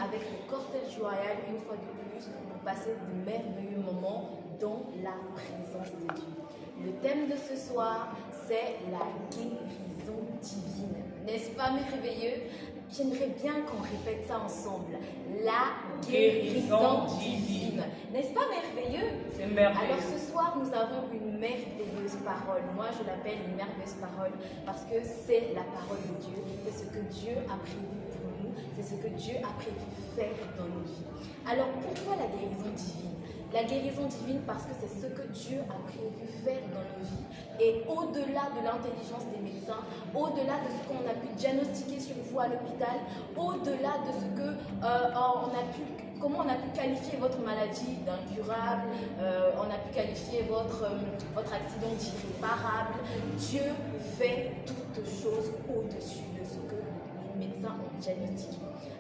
avec le cortège royal une fois de plus pour passer de merveilleux moments dans la présence de Dieu. Le thème de ce soir, c'est la guérison divine. N'est-ce pas merveilleux? J'aimerais bien qu'on répète ça ensemble. La guérison divine. N'est-ce pas merveilleux? C'est merveilleux. Alors ce soir, nous avons une merveilleuse parole. Moi, je l'appelle une merveilleuse parole parce que c'est la parole de Dieu. C'est ce que Dieu a prévu pour nous. C'est ce que Dieu a prévu faire dans nos vies. Alors pourquoi la guérison divine? La guérison divine parce que c'est ce que Dieu a prévu faire dans nos vies. Et au-delà de l'intelligence des médecins, au-delà de ce qu'on a pu diagnostiquer sur vous à l'hôpital, au-delà de ce que comment on a pu qualifier votre maladie d'incurable, on a pu qualifier votre accident d'irréparable, Dieu fait toutes choses au-dessus de ce que les médecins ont diagnostiqué.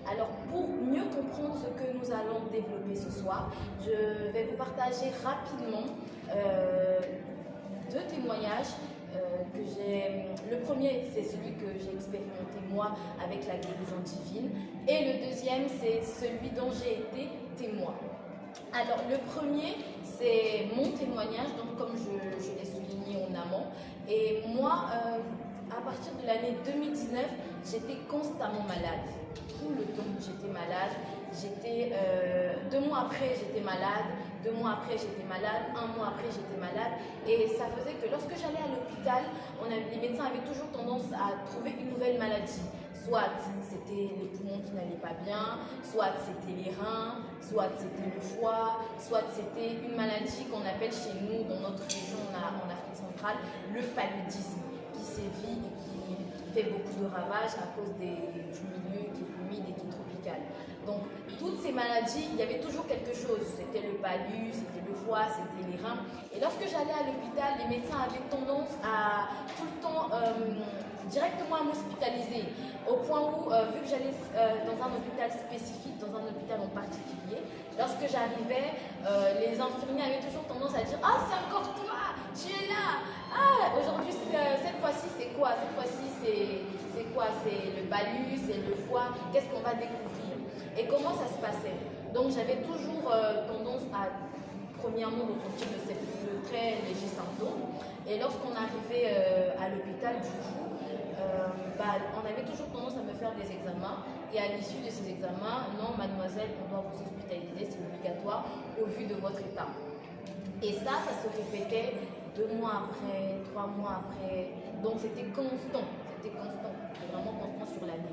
Alors, pour mieux comprendre ce que nous allons développer ce soir, je vais vous partager rapidement deux témoignages que j'ai. Le premier, c'est celui que j'ai expérimenté moi avec la guérison divine. Et le deuxième, c'est celui dont j'ai été témoin. Alors, le premier, c'est mon témoignage, donc comme je l'ai souligné en amont. Et moi, à partir de l'année 2019, j'étais constamment malade. Tout le temps, j'étais malade. 2 mois après, j'étais malade. 2 mois après, j'étais malade. 1 mois après, j'étais malade. Et ça faisait que lorsque j'allais à l'hôpital, les médecins avaient toujours tendance à trouver une nouvelle maladie. Soit c'était les poumons qui n'allaient pas bien, soit c'était les reins, soit c'était le foie, soit c'était une maladie qu'on appelle chez nous, dans notre région en Afrique centrale, le paludisme, qui sévit et qui fait beaucoup de ravages à cause du milieu qui est humide et qui est tropical. Donc, toutes ces maladies, il y avait toujours quelque chose. C'était le palud, c'était le foie, c'était les reins. Et lorsque j'allais à l'hôpital, les médecins avaient tendance à tout le temps directement à m'hospitaliser. Au point où, vu que j'allais dans un hôpital spécifique, dans un hôpital en particulier, lorsque j'arrivais, les infirmiers avaient toujours tendance à dire « Ah, c'est encore toi, tu es là. Ah, aujourd'hui, cette fois-ci, c'est quoi? Cette fois-ci, c'est quoi? C'est le palud, c'est le foie. Qu'est-ce qu'on va découvrir ?» Et comment ça se passait? Donc, j'avais toujours tendance à, premièrement, ressentir de très légers symptômes. Et lorsqu'on arrivait à l'hôpital, du coup, on avait toujours tendance à me faire des examens. Et à l'issue de ces examens, non, mademoiselle, on doit vous hospitaliser, c'est obligatoire au vu de votre état. Et ça se répétait 2 mois après, 3 mois après. Donc, c'était constant. C'était vraiment constant sur l'année.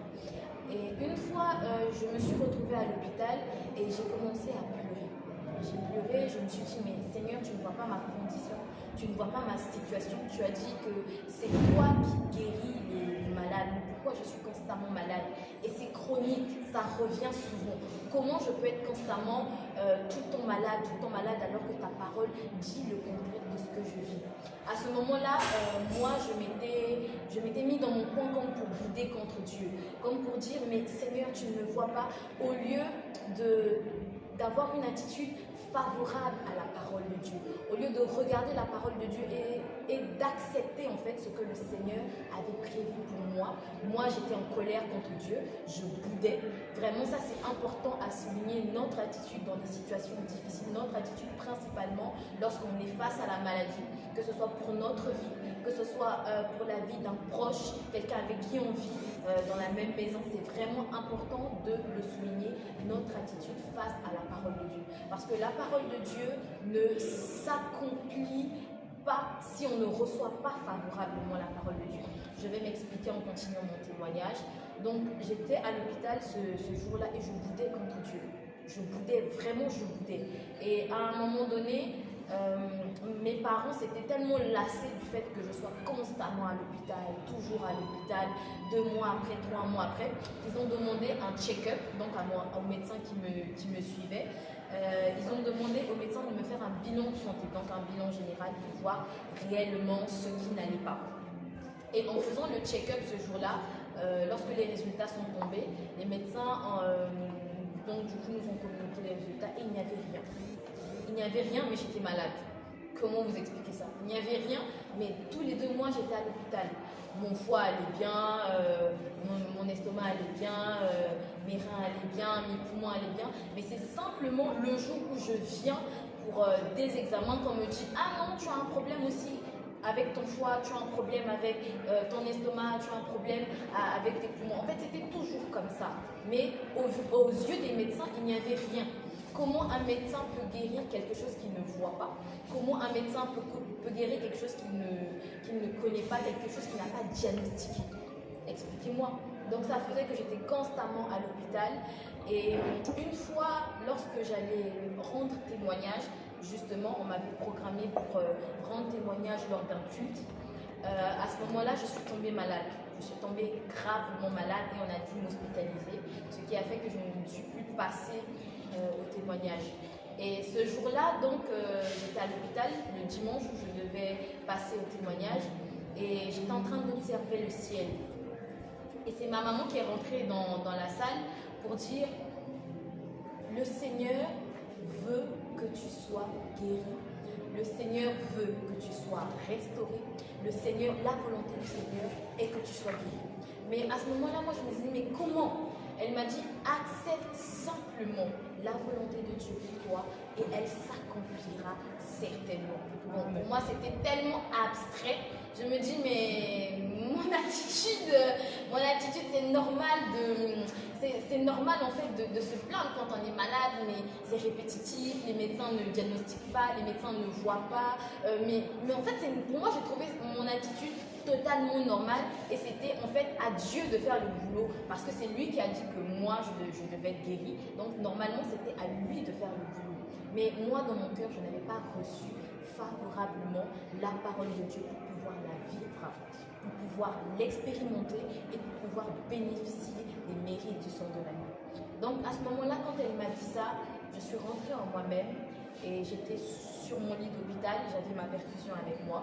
Et une fois, je me suis retrouvée à l'hôpital et j'ai commencé à pleurer. J'ai pleuré, je me suis dit, mais Seigneur, tu ne vois pas ma condition, tu ne vois pas ma situation. Tu as dit que c'est toi qui guéris les malades. Pourquoi je suis constamment malade? Et c'est chronique, ça revient souvent. Comment je peux être constamment tout le temps malade alors que ta parole dit le contraire de ce que je vis? À ce moment-là, moi, je m'étais mis dans mon coin comme pour bouder contre Dieu, comme pour dire, mais Seigneur, tu ne me vois pas, au lieu d'avoir une attitude favorable à la parole de Dieu, au lieu de regarder la parole de Dieu et d'accepter en fait ce que le Seigneur avait prévu pour moi. Moi, j'étais en colère contre Dieu, je boudais. Vraiment, ça c'est important à souligner, notre attitude dans des situations difficiles, notre attitude principalement lorsqu'on est face à la maladie, que ce soit pour notre vie, que ce soit pour la vie d'un proche, quelqu'un avec qui on vit dans la même maison. C'est vraiment important de le souligner, notre attitude face à la parole de Dieu. Parce que la parole de Dieu ne s'accomplit pas si on ne reçoit pas favorablement la parole de Dieu. Je vais m'expliquer en continuant mon témoignage. Donc, j'étais à l'hôpital ce jour-là et je boudais contre Dieu. Je boudais, vraiment je boudais. Et à un moment donné, mes parents s'étaient tellement lassés du fait que je sois constamment à l'hôpital, toujours à l'hôpital, 2 mois après, 3 mois après. Ils ont demandé un check-up, donc au médecin qui me suivait. Ils ont demandé au médecin de me faire un bilan de santé, donc un bilan général pour voir réellement ce qui n'allait pas. Et en faisant le check-up ce jour-là, lorsque les résultats sont tombés, les médecins donc du coup nous ont communiqué les résultats et il n'y avait rien. Il n'y avait rien, mais j'étais malade. Comment vous expliquer ça? Il n'y avait rien, mais tous les 2 mois, j'étais à l'hôpital. Mon foie allait bien, mon estomac allait bien, mes reins allaient bien, mes poumons allaient bien. Mais c'est simplement le jour où je viens pour des examens qu'on me dit « Ah non, tu as un problème aussi avec ton foie, tu as un problème avec ton estomac, tu as un problème avec tes poumons. » En fait, c'était toujours comme ça. Mais aux yeux des médecins, il n'y avait rien. Comment un médecin peut guérir quelque chose qu'il ne voit pas? Comment un médecin peut guérir quelque chose qu'il ne connaît pas, quelque chose qu'il n'a pas diagnostiqué? Expliquez-moi. Donc ça faisait que j'étais constamment à l'hôpital. Et une fois, lorsque j'allais rendre témoignage, justement, on m'avait programmé pour rendre témoignage lors d'un culte. À ce moment-là, je suis tombée malade. Je suis tombée gravement malade et on a dû m'hospitaliser, ce qui a fait que je ne suis plus passée au témoignage. Et ce jour-là, donc, j'étais à l'hôpital le dimanche où je devais passer au témoignage et j'étais en train d'observer le ciel. Et c'est ma maman qui est rentrée dans la salle pour dire « Le Seigneur veut que tu sois guéri. Le Seigneur veut que tu sois restauré. Le Seigneur, la volonté du Seigneur est que tu sois guéri. » Mais à ce moment-là, moi, je me disais « Mais comment ?» Elle m'a dit « Accepte simplement la volonté de Dieu pour toi et elle s'accomplira certainement. » Bon, pour moi, c'était tellement abstrait. Je me dis, mais mon attitude, c'est normal en fait de se plaindre quand on est malade, mais c'est répétitif, les médecins ne diagnostiquent pas, les médecins ne voient pas. Mais en fait, pour moi, j'ai trouvé mon attitude totalement normale et c'était en fait à Dieu de faire le boulot parce que c'est lui qui a dit que moi, je devais être guérie. Donc, normalement, c'était à lui de faire le boulot. Mais moi, dans mon cœur, je n'avais pas reçu favorablement la parole de Dieu pour pouvoir la vivre, pour pouvoir l'expérimenter et pour pouvoir bénéficier des mérites du sang de l'agneau. Donc à ce moment-là, quand elle m'a dit ça, je suis rentrée en moi-même et j'étais sur mon lit d'hôpital, j'avais ma perfusion avec moi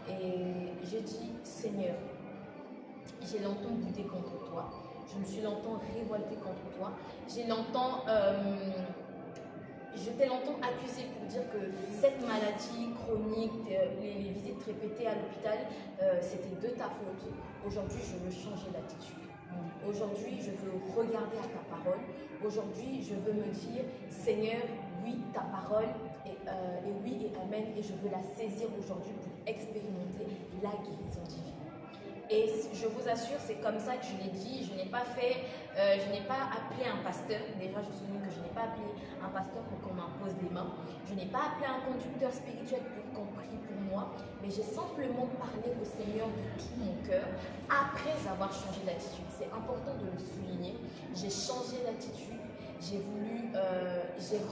et j'ai dit « Seigneur, j'ai longtemps boudé contre toi, je me suis longtemps révoltée contre toi, je t'ai longtemps accusé pour dire que cette maladie chronique, les visites répétées à l'hôpital, c'était de ta faute. Aujourd'hui, je veux changer d'attitude. Aujourd'hui, je veux regarder à ta parole. Aujourd'hui, je veux me dire, Seigneur, oui, ta parole, et oui, et amen, et je veux la saisir aujourd'hui pour expérimenter la guérison divine. Et je vous assure, c'est comme ça que je l'ai dit. Je n'ai pas appelé un pasteur. Déjà, je souligne que je n'ai pas appelé un pasteur pour qu'on m'impose les mains. Je n'ai pas appelé un conducteur spirituel pour qu'on prie pour moi. Mais j'ai simplement parlé au Seigneur de tout mon cœur après avoir changé d'attitude. C'est important de le souligner. J'ai changé d'attitude. J'ai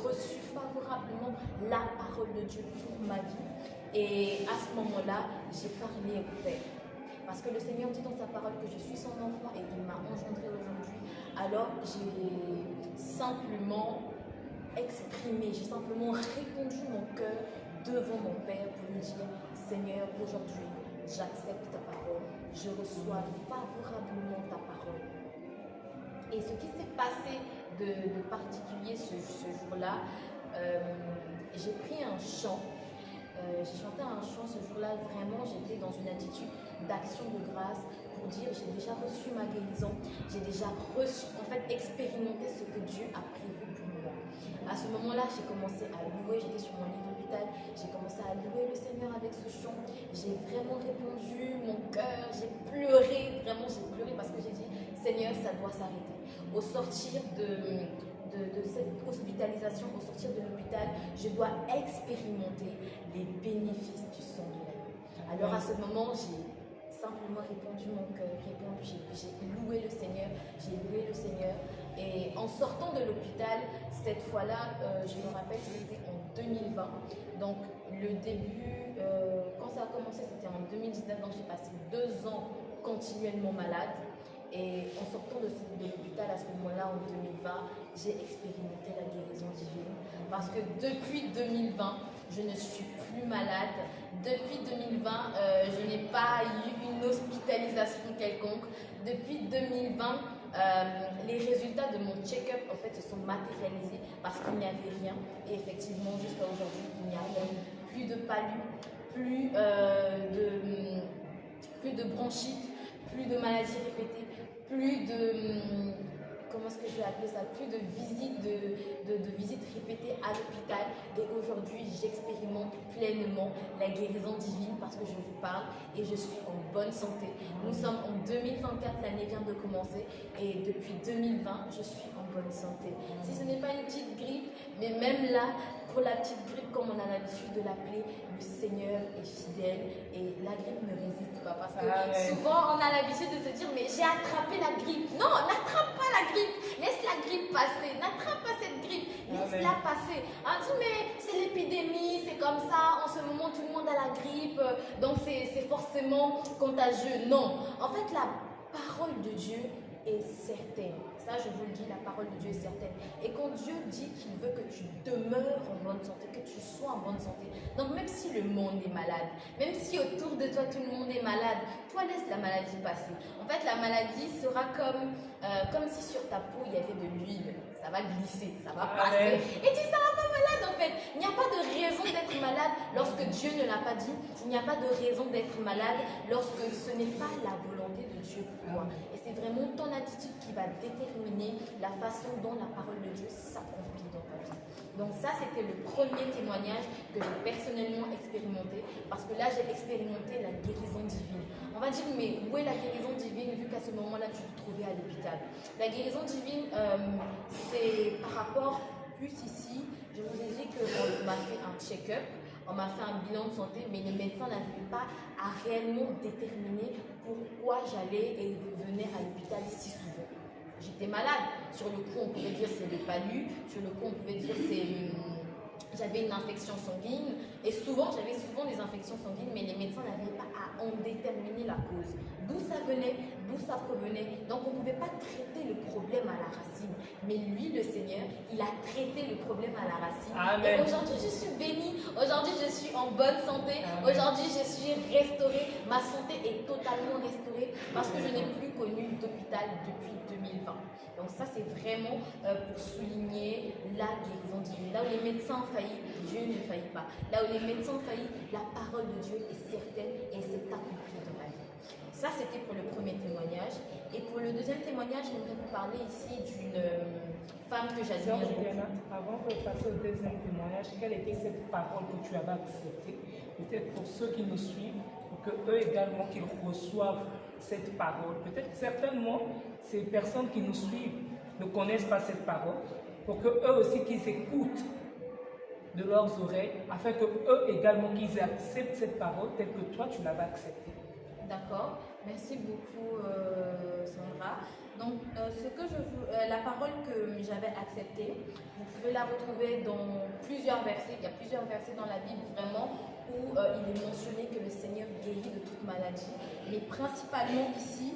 reçu favorablement la parole de Dieu pour ma vie. Et à ce moment-là, j'ai parlé au Père. Parce que le Seigneur dit dans sa parole que je suis son enfant et qu'il m'a engendré aujourd'hui. Alors j'ai simplement exprimé, j'ai simplement répondu mon cœur devant mon Père pour lui dire « Seigneur, aujourd'hui, j'accepte ta parole, je reçois favorablement ta parole. » Et ce qui s'est passé de particulier ce jour-là, j'ai pris un chant. J'ai chanté un chant ce jour-là, vraiment j'étais dans une attitude d'action de grâce pour dire j'ai déjà reçu ma guérison, j'ai déjà reçu, en fait expérimenté ce que Dieu a prévu pour moi. À ce moment-là, j'ai commencé à louer, j'étais sur mon lit d'hôpital, j'ai commencé à louer le Seigneur avec ce chant, j'ai vraiment répondu mon cœur, j'ai pleuré, vraiment j'ai pleuré parce que j'ai dit Seigneur, ça doit s'arrêter. Au sortir de cette hospitalisation, au sortir de l'hôpital, je dois expérimenter les bénéfices du sang de l'agneau. Alors à ce moment, j'ai simplement répondu mon cœur, j'ai loué le Seigneur, et en sortant de l'hôpital, cette fois-là, je me rappelle, c'était en 2020, donc le début, quand ça a commencé, c'était en 2019, donc j'ai passé 2 ans continuellement malade. Et en sortant de l'hôpital à ce moment-là, en 2020, j'ai expérimenté la guérison divine. Parce que depuis 2020, je ne suis plus malade. Depuis 2020, je n'ai pas eu une hospitalisation quelconque. Depuis 2020, les résultats de mon check-up en fait, se sont matérialisés parce qu'il n'y avait rien. Et effectivement, jusqu'à aujourd'hui, il n'y a rien. plus de palud, plus de bronchite, plus de maladies répétées, plus de, comment est-ce que je vais appeler ça, plus de visites répétées à l'hôpital. Et aujourd'hui, j'expérimente pleinement la guérison divine parce que je vous parle et je suis en bonne santé. Nous sommes en 2024, l'année vient de commencer et depuis 2020, je suis en bonne santé. Si ce n'est pas une petite grippe, mais même là, pour la petite grippe, comme on a l'habitude de l'appeler, le Seigneur est fidèle et la grippe ne résiste pas. Parce que souvent, on a l'habitude de se dire, mais j'ai attrapé la grippe. Non, n'attrape pas la grippe. Laisse la grippe passer. N'attrape pas cette grippe. Laisse-la passer. On dit, mais c'est l'épidémie, c'est comme ça. En ce moment, tout le monde a la grippe. Donc, c'est forcément contagieux. Non. En fait, la parole de Dieu est certaine. Ça, je vous le dis, la parole de Dieu est certaine. Et quand Dieu dit qu'il veut que tu demeures en bonne santé, que tu sois en bonne santé, donc même si le monde est malade, même si autour de toi tout le monde est malade, toi laisse la maladie passer. En fait, la maladie sera comme si sur ta peau il y avait de l'huile. Ça va glisser, ça va passer. Et tu ne seras pas malade en fait. Il n'y a pas de raison d'être malade lorsque Dieu ne l'a pas dit. Il n'y a pas de raison d'être malade lorsque ce n'est pas la volonté de Dieu pour toi. Et c'est vraiment ton attitude qui va déterminer la façon dont la parole de Dieu s'accomplit dans ta vie. Donc ça, c'était le premier témoignage que j'ai personnellement expérimenté, parce que là, j'ai expérimenté la guérison divine. On va dire, mais où est la guérison divine vu qu'à ce moment-là, tu te trouvais à l'hôpital? La guérison divine, c'est par rapport plus ici, je vous ai dit qu'on m'a fait un check-up, on m'a fait un bilan de santé, mais les médecins n'arrivaient pas à réellement déterminer pourquoi j'allais et venais à l'hôpital si souvent. J'étais malade. Sur le coup, on pouvait dire c'est le palu. Sur le coup, on pouvait dire j'avais une infection sanguine. Et souvent, j'avais souvent des infections sanguines, mais les médecins n'arrivaient pas à en déterminer la cause. D'où ça venait, d'où ça provenait. Donc, on ne pouvait pas traiter le problème à la racine. Mais lui, le Seigneur, il a traité le problème à la racine. Amen. Et aujourd'hui, je suis bénie. Aujourd'hui, je suis en bonne santé. Aujourd'hui, je suis restaurée. Ma santé est totalement restaurée parce que je n'ai plus connu d'hôpital depuis 2020. Donc ça, c'est vraiment pour souligner la guérison divine. Là où les médecins ont failli, Dieu ne faillit pas. Là où les médecins ont failli, la parole de Dieu est certaine et c'est accompli dans la vie. Ça, c'était pour le premier témoignage. Et pour le deuxième témoignage, j'aimerais vous parler ici d'une femme que j'admire beaucoup. Avant de passer au deuxième témoignage, quelle était cette parole que tu avais acceptée? Peut-être pour ceux qui nous suivent, pour qu'eux également qu'ils reçoivent cette parole. Peut-être certainement, ces personnes qui nous suivent ne connaissent pas cette parole, pour qu'eux aussi qu'ils écoutent de leurs oreilles, afin qu'eux également qu'ils acceptent cette parole telle que toi tu l'avais acceptée. D'accord, merci beaucoup Sandra. Donc la parole que j'avais acceptée, vous pouvez la retrouver dans plusieurs versets. Il y a plusieurs versets dans la Bible vraiment où il est mentionné que le Seigneur guérit de toute maladie. Mais principalement ici,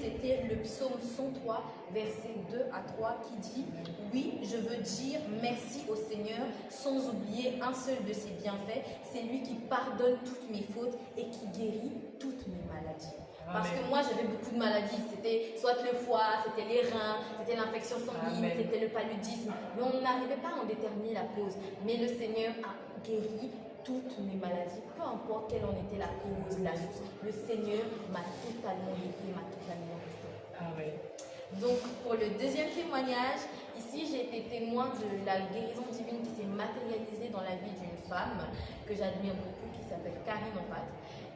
c'était le psaume 103, versets 2 à 3 qui dit « Oui, je veux dire merci au Seigneur sans oublier un seul de ses bienfaits. C'est lui qui pardonne toutes mes fautes et qui guérit toutes mes maladies. » Parce que moi, j'avais beaucoup de maladies. C'était soit le foie, c'était les reins, c'était l'infection sanguine, c'était le paludisme. Mais on n'arrivait pas à en déterminer la cause. Mais le Seigneur a guéri toutes mes maladies, peu importe quelle en était la cause, la source. Le Seigneur m'a totalement guéri, m'a totalement restauré. Amen. Donc, pour le deuxième témoignage, ici, j'ai été témoin de la guérison divine qui s'est matérialisée dans la vie d'une femme que j'admire beaucoup, qui s'appelle Karine en fait.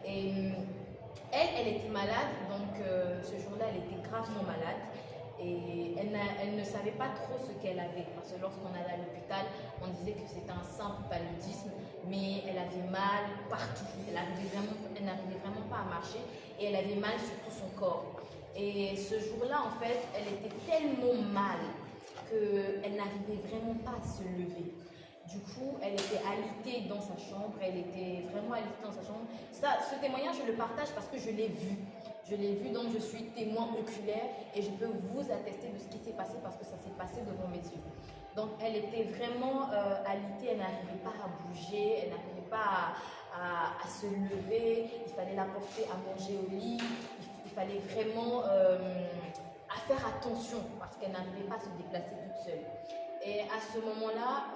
Et elle était malade, donc ce jour-là, elle était gravement malade. Et elle ne savait pas trop ce qu'elle avait, parce que lorsqu'on allait à l'hôpital, on disait que c'était un simple paludisme, mais elle avait mal partout. Elle n'arrivait vraiment pas à marcher et elle avait mal sur tout son corps. Et ce jour-là, en fait, elle était tellement mal qu'elle n'arrivait vraiment pas à se lever. Du coup, elle était alitée dans sa chambre, elle était vraiment alitée dans sa chambre. Ce témoignage, je le partage parce que je l'ai vu. Je l'ai vu, donc je suis témoin oculaire et je peux vous attester de ce qui s'est passé parce que ça s'est passé devant mes yeux. Donc, elle était vraiment alitée, elle n'arrivait pas à bouger, elle n'arrivait pas à se lever. Il fallait la porter à manger au lit, il fallait vraiment à faire attention parce qu'elle n'arrivait pas à se déplacer toute seule. Et à ce moment-là,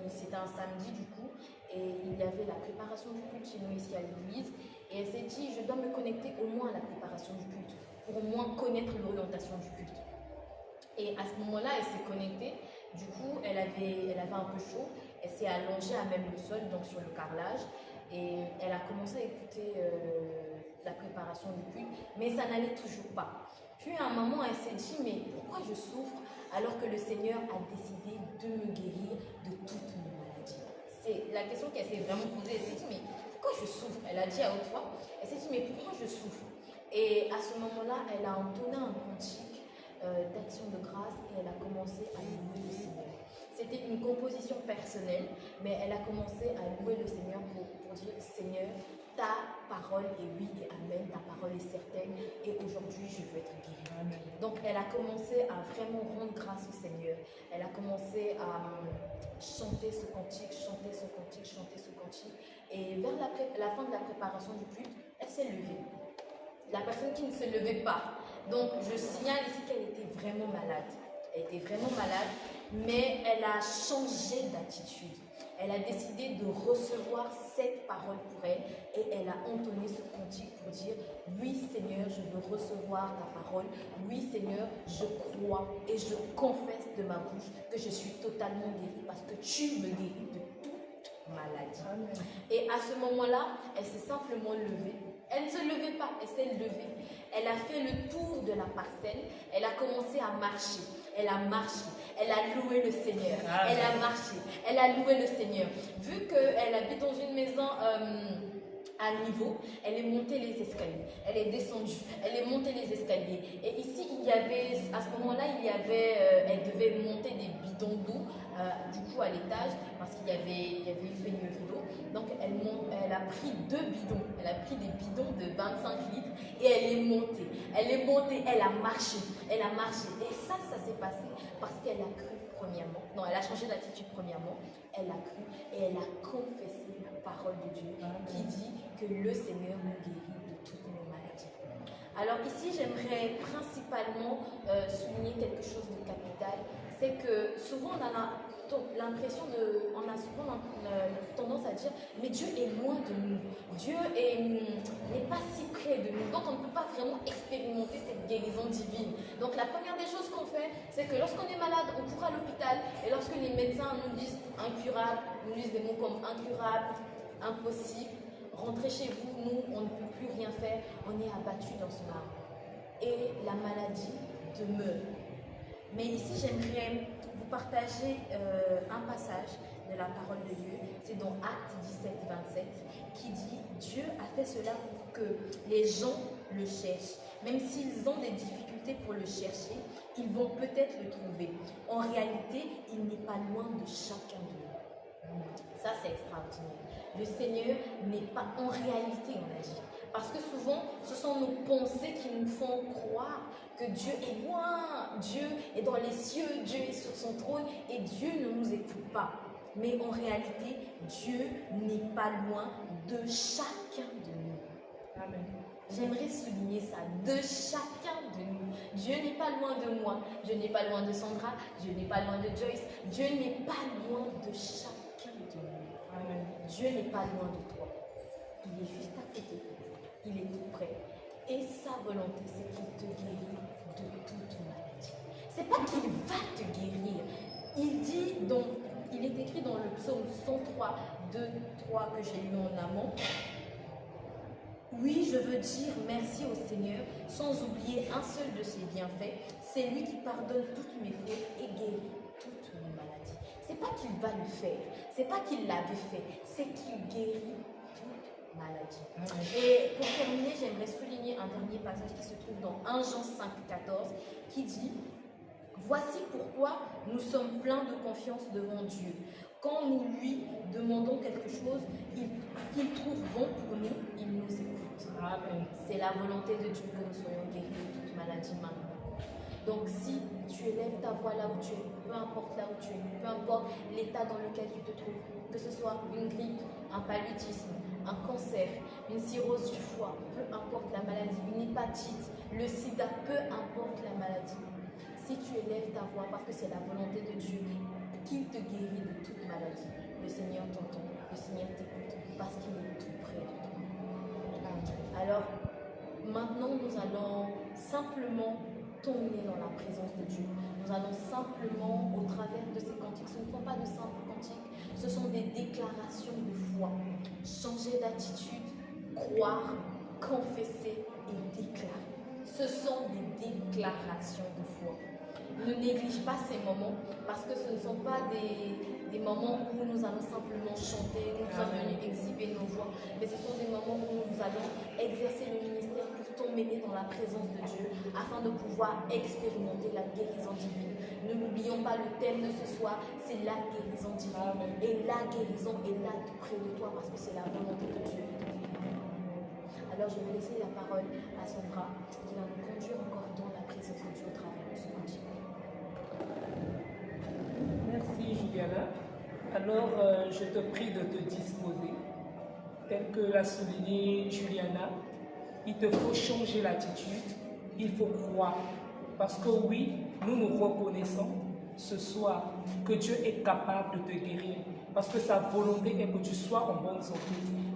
c'était un samedi du coup, et il y avait la préparation du culte chez nous ici à l'église. Et elle s'est dit, je dois me connecter au moins à la préparation du culte, pour au moins connaître l'orientation du culte. Et à ce moment-là, elle s'est connectée. Du coup, elle avait un peu chaud. Elle s'est allongée à même le sol, donc sur le carrelage. Et elle a commencé à écouter la préparation du culte, mais ça n'allait toujours pas. Puis à un moment, elle s'est dit, mais pourquoi je souffre alors que le Seigneur a décidé de me guérir de toutes mes maladies? C'est la question qu'elle s'est vraiment posée. Elle s'est dit, mais pourquoi je souffre? Elle a dit à haute voix. Elle s'est dit, mais pourquoi je souffre? Et à ce moment-là, elle a entonné un cantique d'action de grâce et elle a commencé à louer le Seigneur. C'était une composition personnelle, mais elle a commencé à louer le Seigneur pour dire, Seigneur, ta parole est oui et amen, ta parole est certaine et aujourd'hui je veux être guérie. Donc elle a commencé à vraiment rendre grâce au Seigneur. Elle a commencé à chanter ce cantique, chanter ce cantique, chanter ce cantique. Et vers la fin de la préparation du culte, elle s'est levée. La personne qui ne se levait pas. Donc je signale ici qu'elle était vraiment malade. Elle était vraiment malade, mais elle a changé d'attitude. Elle a décidé de recevoir cette parole pour elle et elle a entonné ce cantique pour dire, oui Seigneur, je veux recevoir ta parole. Oui Seigneur, je crois et je confesse de ma bouche que je suis totalement guérie parce que tu me guéris de toute maladie. Amen. Et à ce moment-là, elle s'est simplement levée. Elle ne se levait pas, elle s'est levée. Elle a fait le tour de la parcelle. Elle a commencé à marcher. Elle a marché. Elle a loué le Seigneur. Amen. Elle a marché. Elle a loué le Seigneur. Vu qu'elle habite dans une maison à niveau, elle est montée les escaliers. Elle est descendue. Elle est montée les escaliers. Et ici, il y avait, à ce moment-là, elle devait monter des bidons d'eau, du coup, à l'étage, parce qu'il y avait une pénurie d'eau. Donc, elle a pris 2 bidons. Elle a pris des bidons de 25 litres et elle est montée. Elle est montée, elle a marché. Elle a marché. Et ça s'est passé parce qu'elle a cru premièrement. Non, elle a changé d'attitude premièrement. Elle a cru et elle a confessé la parole de Dieu qui dit que le Seigneur nous guérit de toutes nos maladies. Alors ici, j'aimerais principalement souligner quelque chose de capital. C'est que souvent on a souvent tendance à dire, mais Dieu est loin de nous. Dieu n'est pas si près de nous. Donc on ne peut pas vraiment expérimenter cette guérison divine. Donc la première des choses qu'on fait, c'est que lorsqu'on est malade, on court à l'hôpital. Et lorsque les médecins nous disent incurable, nous disent des mots comme incurable, impossible, rentrez chez vous, nous, on ne peut plus rien faire. On est abattu dans ce marbre. Et la maladie demeure. Mais ici, j'aimerais vous partager un passage de la parole de Dieu. C'est dans Actes 17, 27, qui dit « Dieu a fait cela pour que les gens le cherchent. Même s'ils ont des difficultés pour le chercher, ils vont peut-être le trouver. En réalité, il n'est pas loin de chacun de nous. » Ça, c'est extraordinaire. Le Seigneur n'est pas en réalité, on a dit. Parce que souvent, ce sont nos pensées qui nous font croire que Dieu est loin, Dieu est dans les cieux, Dieu est sur son trône et Dieu ne nous écoute pas. Mais en réalité, Dieu n'est pas loin de chacun de nous. Amen. J'aimerais souligner ça, de chacun de nous. Dieu n'est pas loin de moi, Dieu n'est pas loin de Sandra, Dieu n'est pas loin de Joyce, Dieu n'est pas loin de chacun de nous. Amen. Dieu n'est pas loin de toi, il est juste à côté. Il est tout près. Et sa volonté, c'est qu'il te guérit de toute maladie. C'est pas qu'il va te guérir. Il dit, donc, il est écrit dans le psaume 103, 2, 3 que j'ai lu en amont. Oui, je veux dire merci au Seigneur, sans oublier un seul de ses bienfaits. C'est lui qui pardonne toutes mes fautes et guérit toutes mes maladies. C'est pas qu'il va le faire, c'est pas qu'il l'avait fait, c'est qu'il guérit maladie. Et pour terminer, j'aimerais souligner un dernier passage qui se trouve dans 1 Jean 5, 14 qui dit « Voici pourquoi nous sommes pleins de confiance devant Dieu. Quand nous lui demandons quelque chose qu'il trouve bon pour nous, il nous écoute. » C'est la volonté de Dieu que nous soyons guéris de toute maladie maintenant. Donc si tu élèves ta voix là où tu es, peu importe là où tu es, peu importe l'état dans lequel tu te trouves, que ce soit une grippe, un paludisme, un cancer, une cirrhose du foie, peu importe la maladie, une hépatite, le sida, peu importe la maladie. Si tu élèves ta voix parce que c'est la volonté de Dieu qu'il te guérit de toute maladie, le Seigneur t'entend, le Seigneur t'écoute parce qu'il est tout près de toi. Alors, maintenant, nous allons simplement t'emmener dans la présence de Dieu. Nous allons simplement, au travers de ces cantiques, ce ne sont pas de simples cantiques, ce sont des déclarations de foi. Changer d'attitude, croire, confesser et déclarer. Ce sont des déclarations de foi. Ne néglige pas ces moments parce que ce ne sont pas des moments où nous allons simplement chanter, nous sommes venus exhiber nos joies, mais ce sont des moments où nous allons exercer le ministère pour t'emmener dans la présence de Dieu afin de pouvoir expérimenter la guérison divine. Ne l'oublions pas, le thème de ce soir, c'est la guérison divine. Et la guérison est là tout près de toi parce que c'est la volonté de Dieu. Alors je vais laisser la parole à Sandra qui va nous conduire encore dans la présence de Dieu au travers de ce match. Merci Juliana. Alors je te prie de te disposer. Tel que l'a souligné Juliana, il te faut changer l'attitude, il faut croire. Parce que oui, nous reconnaissons ce soir que Dieu est capable de te guérir. Parce que sa volonté est que tu sois en bonne santé,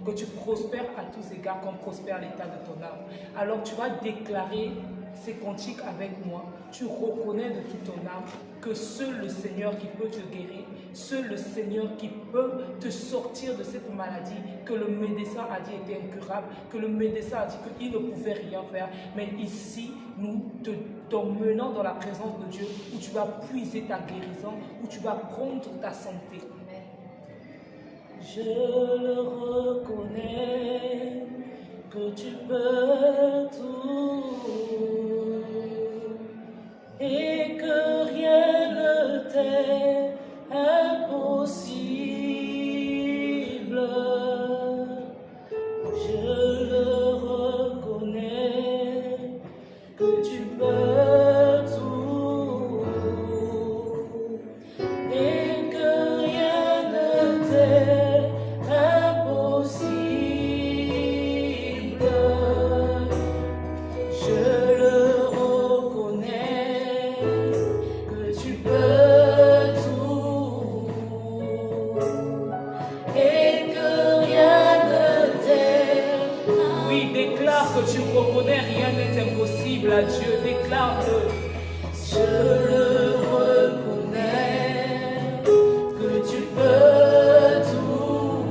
que tu prospères à tous égards comme prospère l'état de ton âme. Alors tu vas déclarer ces cantiques avec moi. Tu reconnais de toute ton âme que seul le Seigneur qui peut te guérir, seul le Seigneur qui peut te sortir de cette maladie que le médecin a dit était incurable, que le médecin a dit qu'il ne pouvait rien faire. Mais ici, nous t'emmenons dans la présence de Dieu où tu vas puiser ta guérison, où tu vas prendre ta santé. Je le reconnais que tu peux tout et que rien ne t'est impossible. Je le reconnais que tu peux tout et que rien ne t'est impossible. Je le reconnais que tu peux tout et que rien ne t'est. Oui, déclare que tu reconnais, rien n'est impossible à Dieu. Déclare-le. Je le reconnais que tu peux tout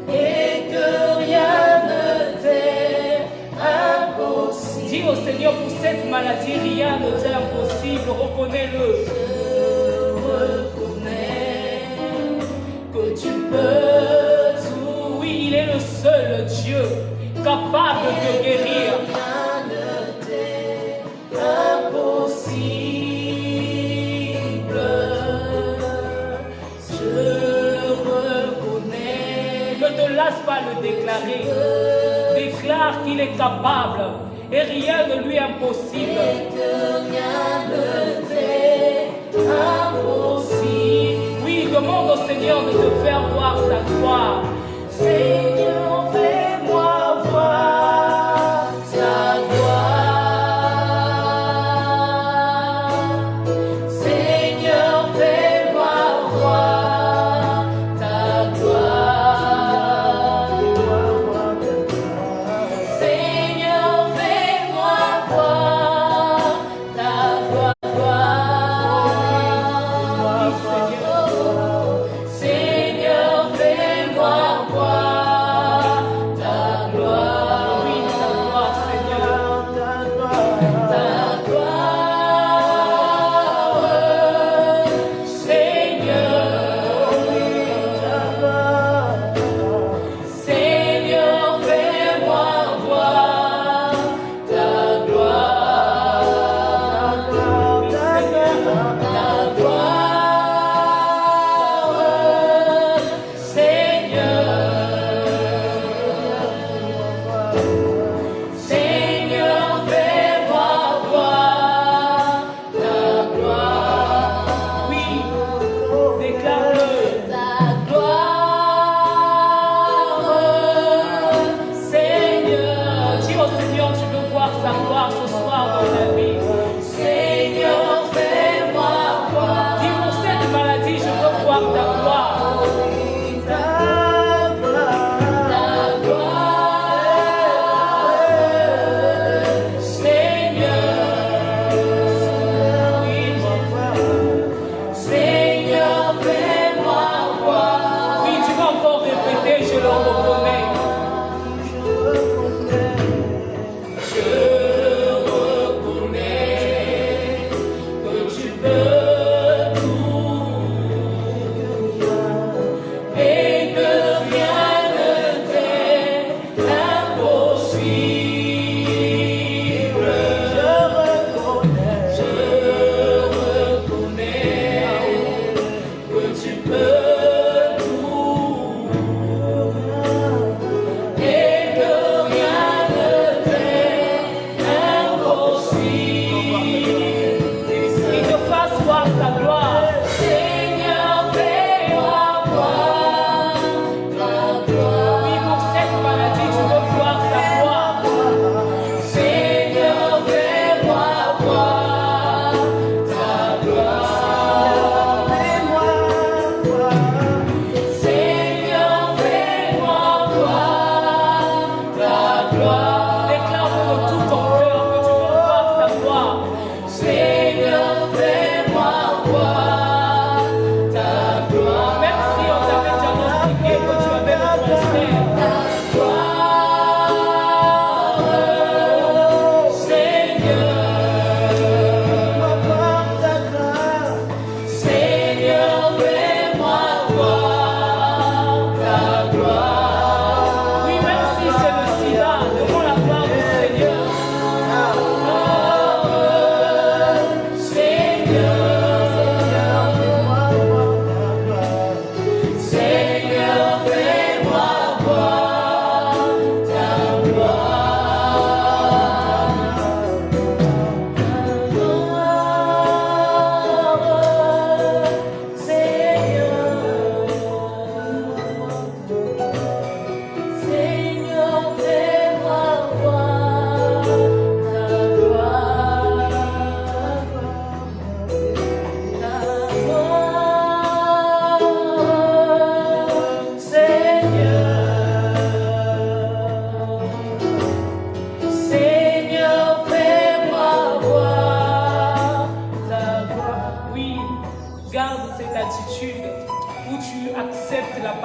et que rien ne t'est impossible. Dis au Seigneur, pour cette maladie, rien ne t'est impossible. Reconnais-le. Je reconnais que tu peux tout. Oui, il est le seul Dieu capable de te guérir. Rien ne t'est impossible. Je reconnais. Ne te lasse pas le déclarer. Déclare qu'il est capable et rien ne lui est impossible. Et que rien ne t'est impossible. Oui, demande au Seigneur de te faire voir sa gloire. Seigneur, fais-moi voir ta gloire. Seigneur, fais-moi voir ta gloire. Seigneur, fais-moi voir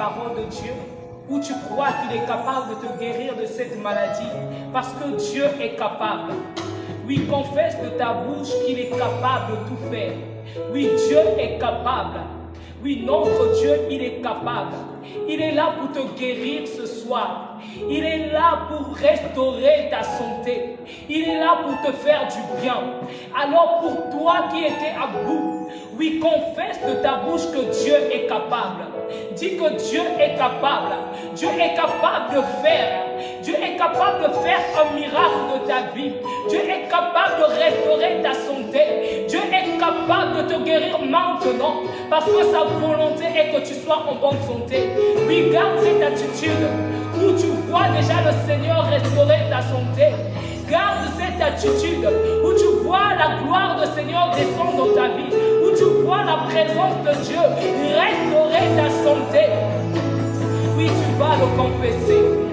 parole de Dieu, où tu crois qu'il est capable de te guérir de cette maladie, parce que Dieu est capable. Oui, confesse de ta bouche qu'il est capable de tout faire. Oui, Dieu est capable. Oui, notre Dieu, il est capable. Il est là pour te guérir ce soir. Il est là pour restaurer ta santé. Il est là pour te faire du bien. Alors pour toi qui étais à bout, oui, confesse de ta bouche que Dieu est capable. Dis que Dieu est capable. Dieu est capable de faire. Dieu est capable de faire un miracle de ta vie. Dieu est capable de restaurer ta santé. Dieu est capable de te guérir maintenant parce que sa volonté est que tu sois en bonne santé. Oui, garde cette attitude où tu vois déjà le Seigneur restaurer ta santé. Garde cette attitude où tu vois la gloire du Seigneur descendre dans ta vie, où tu vois la présence de Dieu restaurer ta santé. Oui, tu vas le confesser.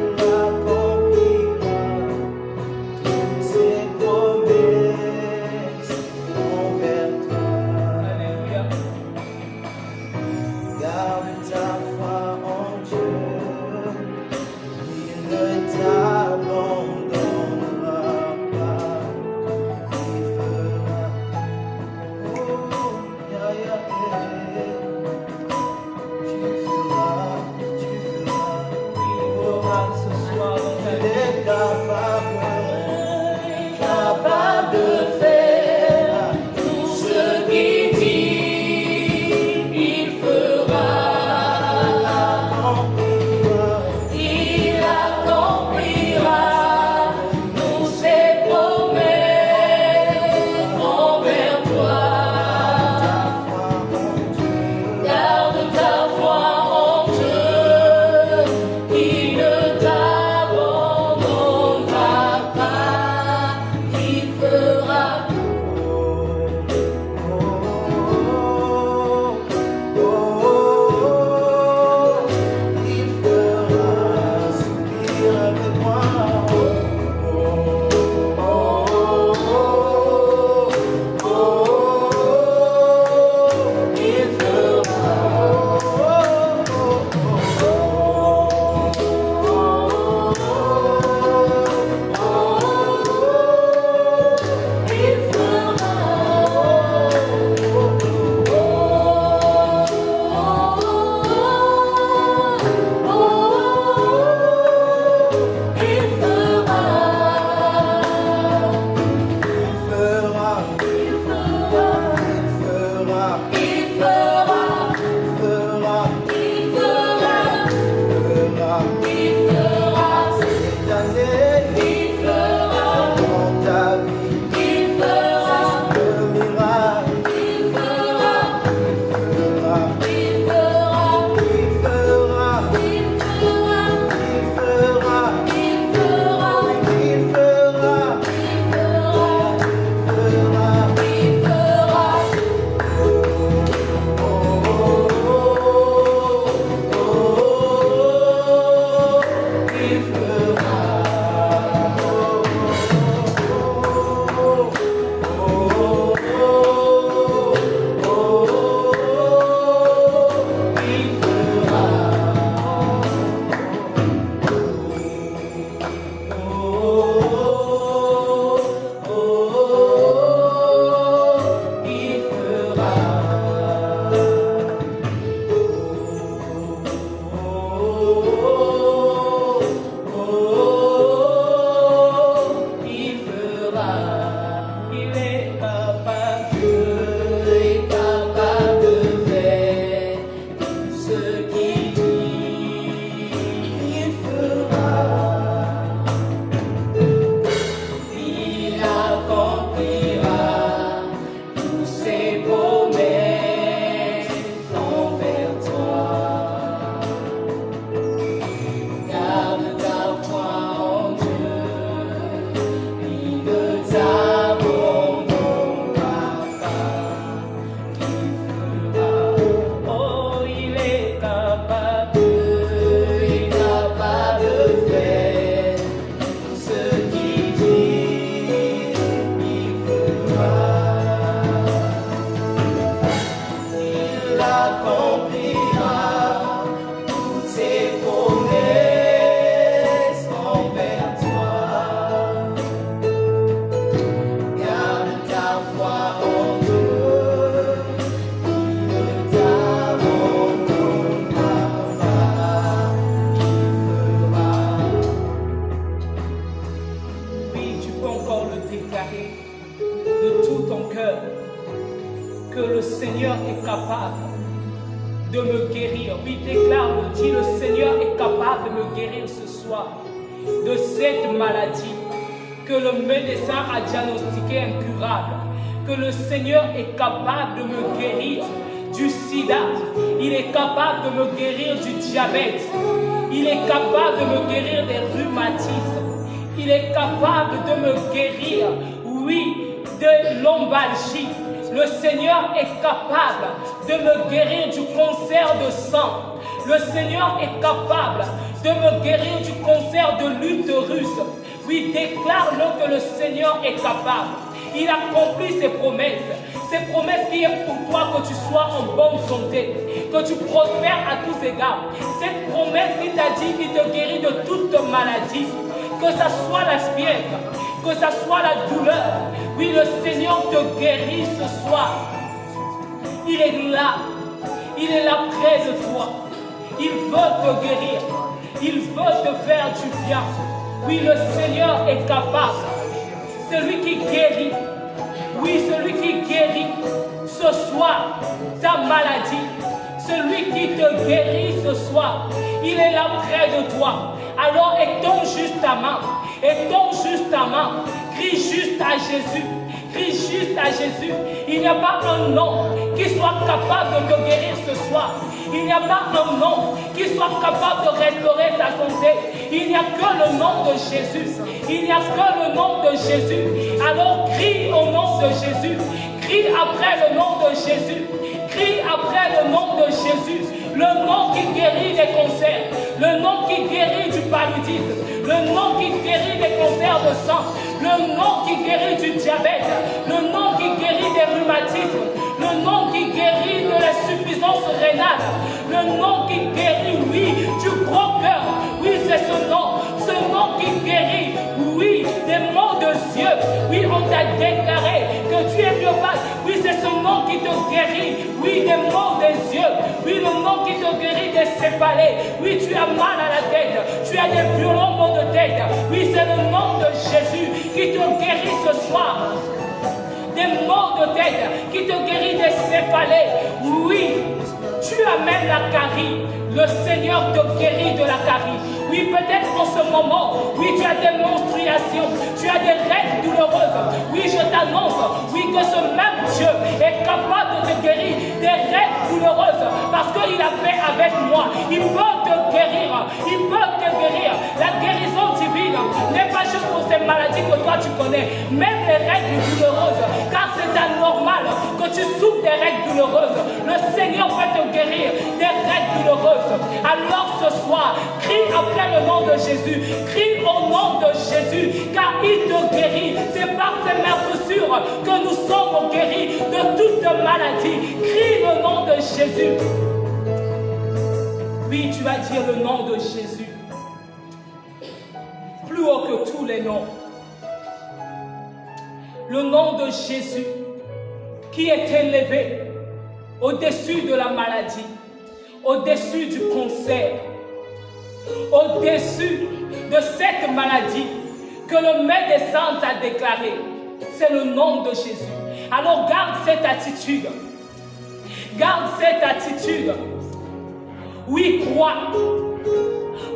que le Seigneur est capable de me guérir. Oui, déclare-le, dis, le Seigneur est capable de me guérir ce soir de cette maladie que le médecin a diagnostiquée incurable. Que le Seigneur est capable de me guérir du sida. Il est capable de me guérir du diabète. Il est capable de me guérir des rhumatismes. Il est capable de me guérir, oui, de lombalgie. Le Seigneur est capable de me guérir du cancer de sang. Le Seigneur est capable de me guérir du cancer de l'utérus. Oui, déclare-le que le Seigneur est capable. Il accomplit ses promesses qui est pour toi que tu sois en bonne santé, que tu prospères à tous égards. Cette promesse qui t'a dit qu'il te guérit de toute maladie, que ce soit la fièvre, que ce soit la douleur. Oui, le Seigneur te guérit ce soir. Il est là près de toi. Il veut te guérir. Il veut te faire du bien. Oui, le Seigneur est capable. Celui qui guérit. Oui, celui qui guérit ce soir ta maladie. Celui qui te guérit ce soir. Il est là près de toi. Alors étends juste ta main. Étends juste ta main. Crie juste à Jésus. Crie juste à Jésus. Il n'y a pas un nom qui soit capable de te guérir ce soir. Il n'y a pas un nom qui soit capable de restaurer ta santé. Il n'y a que le nom de Jésus. Il n'y a que le nom de Jésus. Alors crie au nom de Jésus. Crie après le nom de Jésus. Crie après le nom de Jésus. Le nom qui guérit les cancers. Le nom qui guérit du paludisme. Le nom qui guérit des cancers de sang. Le nom qui guérit du diabète. Le nom qui guérit des rhumatismes. Le nom qui guérit de l'insuffisance rénale. Le nom qui guérit, oui, du gros cœur. Oui, c'est ce nom qui guérit, oui, des maux de yeux. Oui, on t'a déclaré que tu es myopathe. Oui, c'est ce nom qui te guérit, oui, des maux des yeux. Oui, le nom qui te guérit des céphalées. Oui, tu as mal à la tête. Tu as des violents maux de tête. Oui, c'est le nom de Jésus qui te guérit ce soir. Des maux de tête, qui te guérit des céphalées. Oui, tu as même la carie. Le Seigneur te guérit de la carie. Oui, peut-être en ce moment, oui, tu as des menstruations, tu as des règles douloureuses. Oui, je t'annonce, oui, que ce même Dieu est capable de te guérir des règles douloureuses parce qu'il a fait avec moi. Il peut te guérir. Il peut te guérir. La guérison divine n'est pas juste pour ces maladies que toi tu connais, même les règles douloureuses, car c'est anormal que tu souffres des règles douloureuses. Le Seigneur peut te guérir des règles douloureuses. Alors ce soir, crie après le nom de Jésus, crie au nom de Jésus, car il te guérit. C'est par ses meurtrissures que nous sommes guéris de toute maladie. Crie le nom de Jésus. Oui, tu vas dire le nom de Jésus. Plus haut que tous les noms. Le nom de Jésus qui est élevé au-dessus de la maladie, au-dessus du cancer, au-dessus de cette maladie que le médecin t'a déclaré. C'est le nom de Jésus. Alors garde cette attitude. Garde cette attitude. Oui, crois.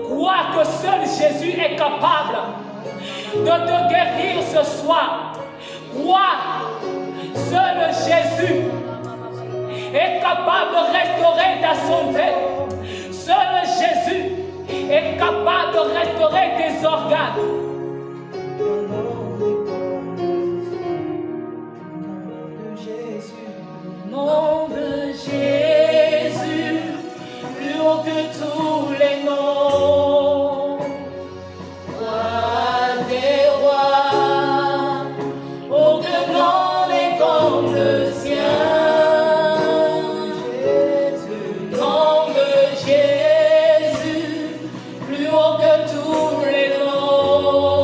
Crois que seul Jésus est capable de te guérir ce soir. Crois. Seul Jésus est capable de restaurer ta santé. Seul Jésus est capable de restaurer tes organes. Nom de Jésus, plus haut que tous les noms. Roi des rois, aucun nom n'est comme le sien. Le nom de Jésus, plus haut que tous les noms.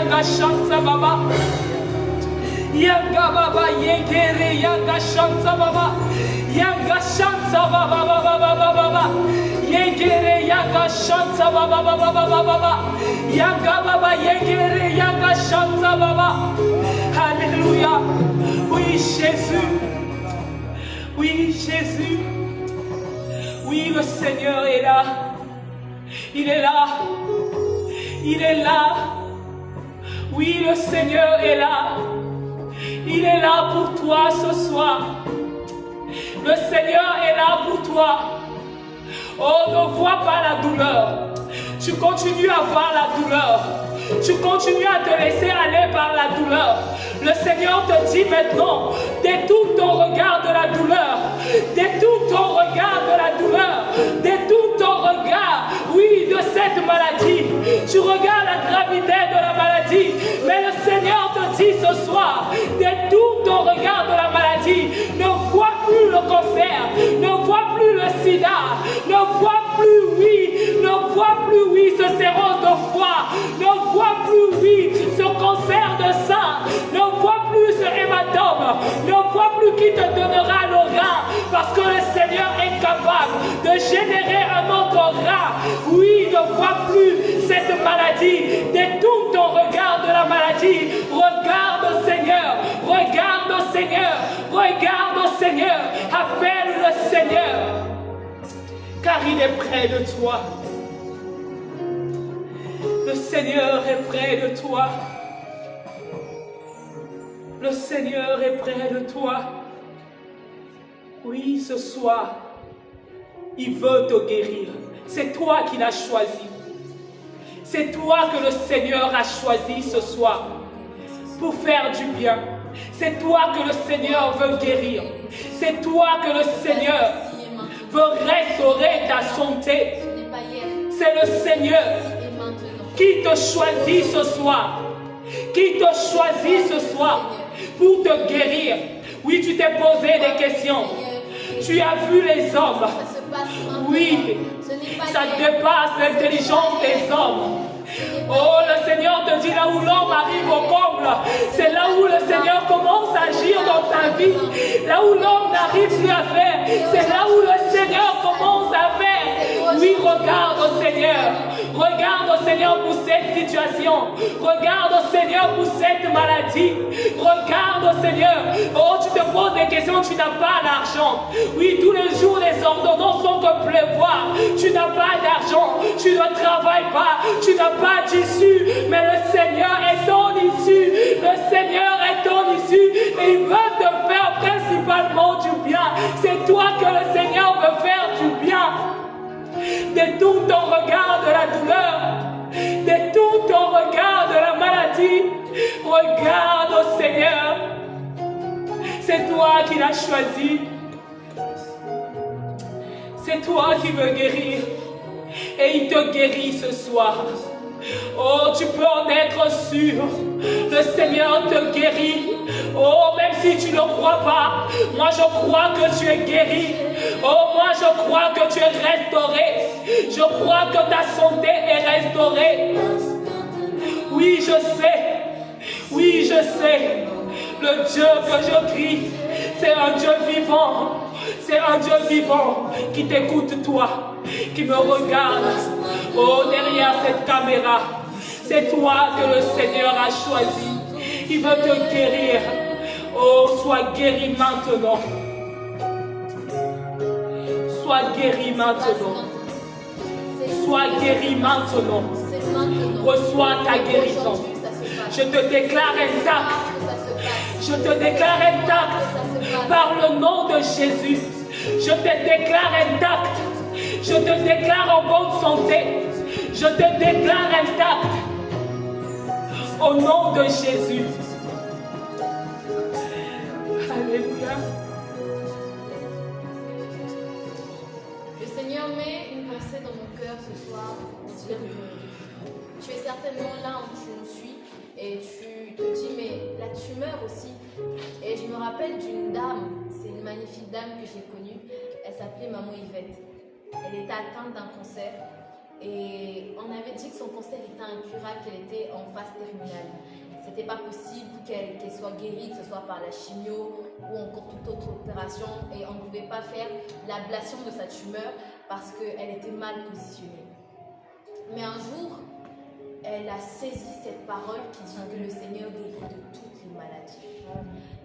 yaga shanta baba. Yaga baba yegere yaga shanta baba. Yaga shanta baba baba baba baba. Yegere yaga shanta baba baba baba baba. Yaga baba yegere yaga shanta baba. Alléluia. Oui Jésus. Oui Jésus. Oui le Seigneur est là. Il est là. Il est là. Oui le Seigneur est là. Il est là pour toi ce soir. Le Seigneur est là pour toi. Oh, ne vois pas la douleur. Tu continues à voir la douleur. Tu continues à te laisser aller par la douleur. Le Seigneur te dit maintenant, détourne ton regard de la douleur. Détourne ton regard de la douleur. Détourne ton regard, oui, de cette maladie. Tu regardes la gravité de la maladie. Mais le Seigneur te dit ce soir, détourne ton regard de la maladie. Ne vois plus le cancer. Ne vois plus le sida. Ne vois plus, oui. Ne vois plus, oui, ce cirrhose de foie. Ne vois plus, oui, ce cancer de sein. Ne vois plus ce hématome. Ne vois plus qui te donnera le rein. Parce que le Seigneur est capable de générer un autre rein. Oui, ne vois plus cette maladie. Détourne ton regard de la maladie. Regarde au Seigneur. Regarde au Seigneur. Regarde au Seigneur. Appelle le Seigneur. Car il est près de toi. Le Seigneur est près de toi. Le Seigneur est près de toi. Oui, ce soir, il veut te guérir. C'est toi qui l'as choisi. C'est toi que le Seigneur a choisi ce soir pour faire du bien. C'est toi que le Seigneur veut guérir. C'est toi que le Seigneur veut restaurer ta santé. C'est le Seigneur qui te choisit ce soir. Qui te choisit ce soir pour te guérir. Oui, tu t'es posé des questions. Tu as vu les hommes. Oui, ça dépasse l'intelligence des hommes. Oh, le Seigneur te dit là où l'homme arrive au comble, c'est là où le Seigneur commence à agir dans ta vie. Là où l'homme n'arrive plus à faire, c'est là où le Seigneur commence à faire. Oui, regarde au Seigneur. Regarde au Seigneur pour cette situation. Regarde au Seigneur pour cette maladie. Regarde au Seigneur. Oh, tu te poses des questions, tu n'as pas d'argent. Oui, tous les jours, les ordonnances sont que pleuvoir. Tu n'as pas d'argent. Tu ne travailles pas. Tu n'as pas d'issue. Mais le Seigneur est ton issue. Le Seigneur est ton issue. Et il veut te faire principalement du bien. C'est toi que le Seigneur veut faire du bien. Détourne ton regard de la douleur. Détourne ton regard de la maladie. Regarde au Seigneur. C'est toi qui l'as choisi. C'est toi qui veux guérir. Et il te guérit ce soir. Oh, tu peux en être sûr. Le Seigneur te guérit. Oh, même si tu ne crois pas, moi je crois que tu es guéri. Oh, moi je crois que tu es restauré. Je crois que ta santé est restaurée. Oui, je sais. Oui, je sais. Le Dieu que je prie, c'est un Dieu vivant. C'est un Dieu vivant qui t'écoute toi, qui me regarde. Oh, derrière cette caméra, c'est toi que le Seigneur a choisi. Il veut te guérir. Oh, sois guéri maintenant. Sois guéri maintenant. Sois guéri maintenant. Reçois ta guérison. Je te déclare intact. Je te déclare intact par le nom de Jésus. Je te déclare intact. Je te déclare en bonne santé. Je te déclare intact. Au nom de Jésus. Alléluia. Le Seigneur met une pensée dans mon cœur ce soir pour dire que tu es certainement là où tu nous suis et tu te dis mais la tumeur aussi. Et je me rappelle d'une dame, c'est une magnifique dame que j'ai connue, elle s'appelait Maman Yvette. Elle était atteinte d'un cancer Et on avait dit que son cancer était incurable, qu'elle était en phase terminale. C'était pas possible qu'elle soit guérie, que ce soit par la chimio ou encore toute autre opération. Et on ne pouvait pas faire l'ablation de sa tumeur parce qu'elle était mal positionnée. Mais un jour, elle a saisi cette parole qui dit que le Seigneur guérit de toutes les maladies.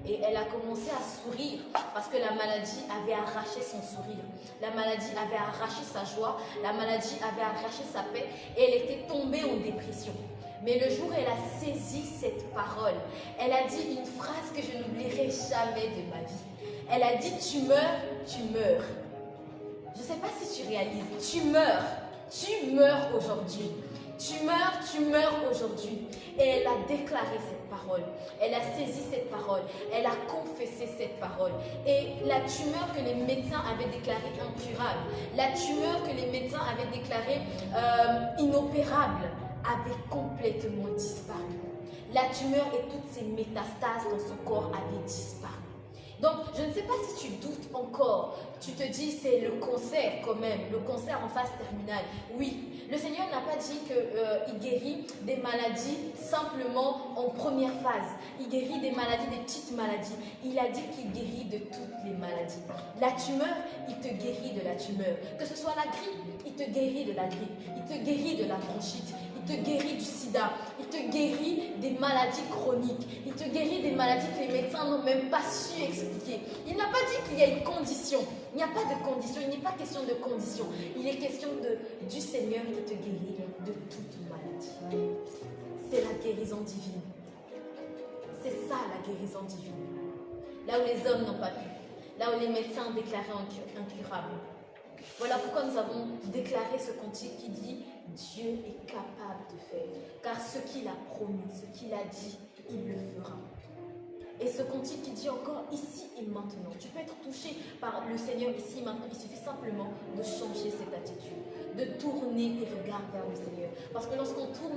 Et elle a commencé à sourire parce que la maladie avait arraché son sourire. La maladie avait arraché sa joie. La maladie avait arraché sa paix. Et elle était tombée en dépression. Mais le jour où elle a saisi cette parole, elle a dit une phrase que je n'oublierai jamais de ma vie. Elle a dit, tu meurs. Je ne sais pas si tu réalises, tu meurs aujourd'hui. Tu meurs aujourd'hui. Et elle a déclaré cette parole. Elle a saisi cette parole. Elle a confessé cette parole. Et la tumeur que les médecins avaient déclarée incurable, la tumeur que les médecins avaient déclarée inopérable, avait complètement disparu. La tumeur et toutes ses métastases dans son corps avaient disparu. Donc, je ne sais pas si tu doutes encore. Tu te dis, c'est le cancer quand même, le cancer en phase terminale. Oui, le Seigneur n'a pas dit qu'il guérit des maladies simplement en première phase. Il guérit des maladies, des petites maladies. Il a dit qu'il guérit de toutes les maladies. La tumeur, il te guérit de la tumeur. Que ce soit la grippe, il te guérit de la grippe. Il te guérit de la bronchite. Il te guérit du sida, il te guérit des maladies chroniques, il te guérit des maladies que les médecins n'ont même pas su expliquer. Il n'a pas dit qu'il y a une condition, il n'y a pas de condition, il n'est pas question de condition, il est question du Seigneur qui te guérit de toute maladie. C'est la guérison divine. C'est ça la guérison divine. Là où les hommes n'ont pas pu, là où les médecins ont déclaré incurable. Voilà pourquoi nous avons déclaré ce cantique qui dit Dieu est capable de faire, car ce qu'il a promis, ce qu'il a dit, il le fera. Et ce cantique qui dit encore ici et maintenant. Tu peux être touché par le Seigneur ici et maintenant. Il suffit simplement de changer cette attitude, de tourner tes regards vers le Seigneur. Parce que lorsqu'on tourne,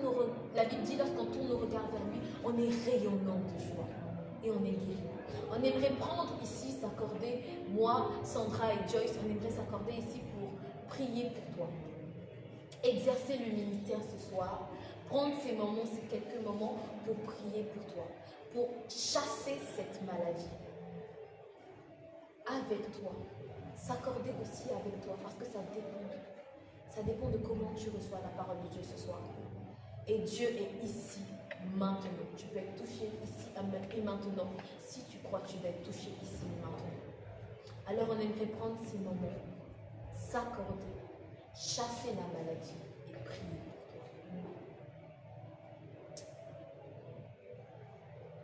la Bible dit, lorsqu'on tourne nos regards vers lui, on est rayonnant de joie et on est guéri. On aimerait prendre ici, s'accorder, moi, Sandra et Joyce, on aimerait s'accorder ici pour prier pour toi. Exercer le ministère ce soir, prendre ces moments, ces quelques moments pour prier pour toi, pour chasser cette maladie avec toi, s'accorder aussi avec toi parce que ça dépend de comment tu reçois la parole de Dieu ce soir. Et Dieu est ici maintenant. Tu peux être touché ici et maintenant si tu crois que tu dois être touché ici et maintenant. Alors on aimerait prendre ces moments, s'accorder, chasser la maladie et prier pour toi.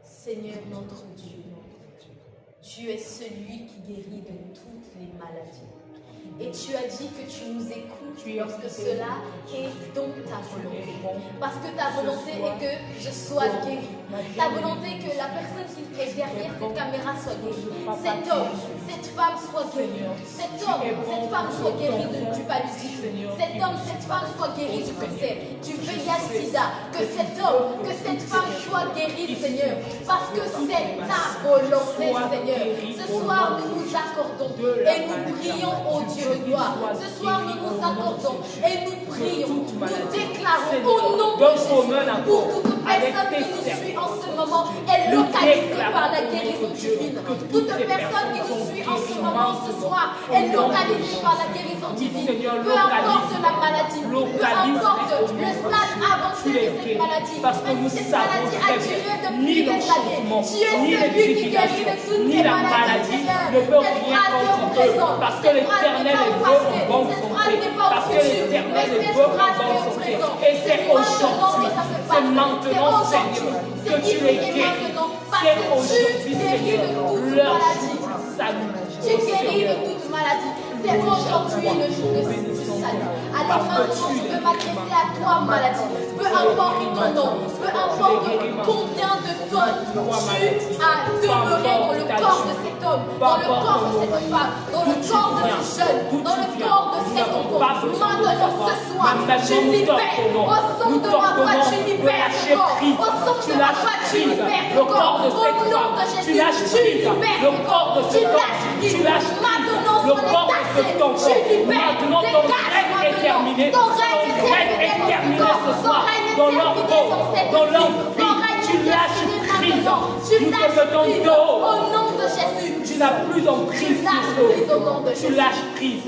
Seigneur notre Dieu, tu es celui qui guérit de toutes les maladies. Et tu as dit que tu nous écoutes lorsque cela est dans ta volonté. Parce que ta volonté est que je sois guéri. Ta volonté est que la personne qui est derrière cette caméra soit guérie. Cet homme, cette femme soit guérie. Cet homme, cette femme soit guérie du paludisme. Cet homme, cette femme soit guérie du cancer, du VIH-Sida. Que cet homme, que cette femme soit guérie, Seigneur. Parce que c'est ta volonté, Seigneur. Ce soir, nous nous accordons et nous prions au Dieu de gloire. Ce soir, nous nous accordons et nous prions. Nous déclarons au nom de Jésus pour toute personne qui nous suit en ce moment est localisée par la guérison divine. Toute personne qui nous suit en ce moment, ce soir, est localisée par la guérison divine. Peu importe la maladie, peu importe le stade avancé de cette maladie, même si cette maladie a duré depuis des années. Tu es celui qui guérit de toutes les maladies. Ne peut rien contre eux, parce que l'Éternel est beau en bon santé, parce que l'Éternel est beau en bon santé. Et c'est aujourd'hui, c'est maintenant, Seigneur, que tu les guéris. C'est aujourd'hui, Seigneur, leur salut. Tu guéris de toute maladie. C'est aujourd'hui le jour de salut. Alors maintenant, je peux m'adresser à toi, maladie. Peu importe ton nom, peu importe combien de Tu as demeuré dans le corps de cet homme, dans le corps de cette femme, dans le corps de ce jeune, dans le corps de cet enfant. Maintenant, ce soir, tu libères. Au son de ma voix, tu libères ce corps. Au son de ma voix, tu libères ce corps. Au nom de Jésus, tu libères ce corps. Tu lâches prise. Maintenant, son est tassé. Tu libères. Dégage maintenant. Ton règne est terminé dans ce corps. Ton règne est terminé dans cette vie. Tu lâches prise. Tu lâches prise au nom de Jésus. Tu n'as plus d'emprise. Tu lâches prise.